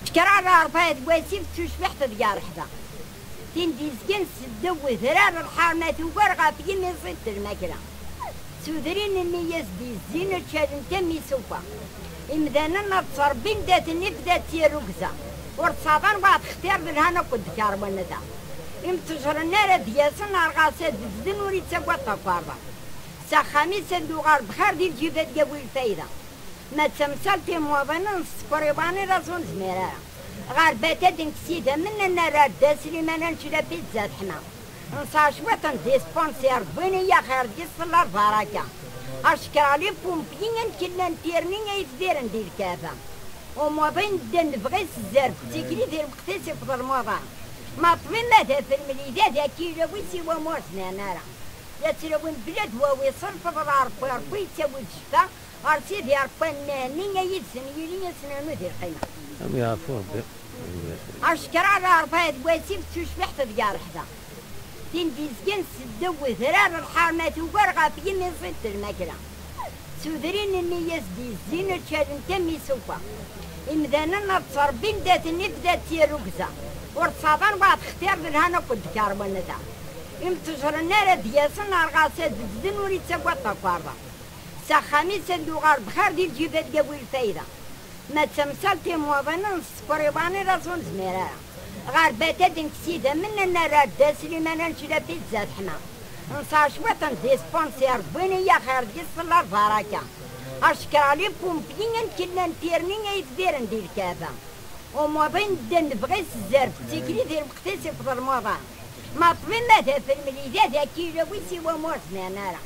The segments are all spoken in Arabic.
شكرا على رفايد واسيف تشبحت ديار حدا تين ديزكن سدو ثرار الحارمات وقرقة في مصيد الماكلة سودرين النياس دي الزينة شادن تمي سوفا إمدانا نتصر بين دات النفدات تيروكزا ورتصابان بعد اختيار بالهانا قد كاربانا دا امتجر النار دياسن الغاسات دزدن وريد ساقوات طفاربا ساخامي سندو غار بخار دي الجيبات قوي الفايدة ما تمثلتي موضنا نسكريباني راسون زميرا غار باتا دنكسيدا من النار داسلي ما ننشلا بيتزا حنا نصاش وطن دي سبونسير بني يا خير جس الله البركة أشكر علي بومبيين كنا نتيرنين يتدير ندير كافة وموضين دن بغيس الزرب تكري دير مقتسي في الموضة ما طمين ماذا في المليدات أكيد ويسي وموسنا نارا يتلوين بلاد وويصل في العرب ويربي يتسوي الشفا أرسيد يربي نين يدسن يلين سنانو دير قيمة أم يعفو أشكر على رفايد واسيف تشبحت ديار حدا تين ديزكن سدو ثرار الحارمات وقرقة في مصيد الماكلة سودرين النياس دي الزينة شادن تمي سوفا إمدانا نتصر بين دات النفدات تيروكزا ورتصابان بعد اختيار بالهانا قد كاربانا دا امتجر النار دياسن الغاسات دزدن وريد ساقوات طفاربا ساخامي سندو غار بخار دي الجيبات قوي الفايدة ما تمثلتي موضنا نسكريباني راسون زميرا غار باتا دنكسيدا من النار داسلي ما ننشلا بيتزا حنا نصاش وطن دي سبونسير بني يا خير جس الله البركة أشكر علي بومبيين كنا نتيرنين يتدير ندير كافة وموضين دن بغيس الزرب تكري دير مقتسي في الموضة ما طمين ماذا في المليدات أكيد ويسي وموسنا نارا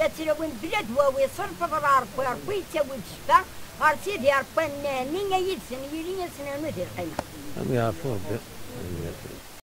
يتلوين بلاد وويصل في العرب ويربي يتسوي الشفا أرسيد يربي نين يدسن يلين سنانو دير قيمة أم يعفو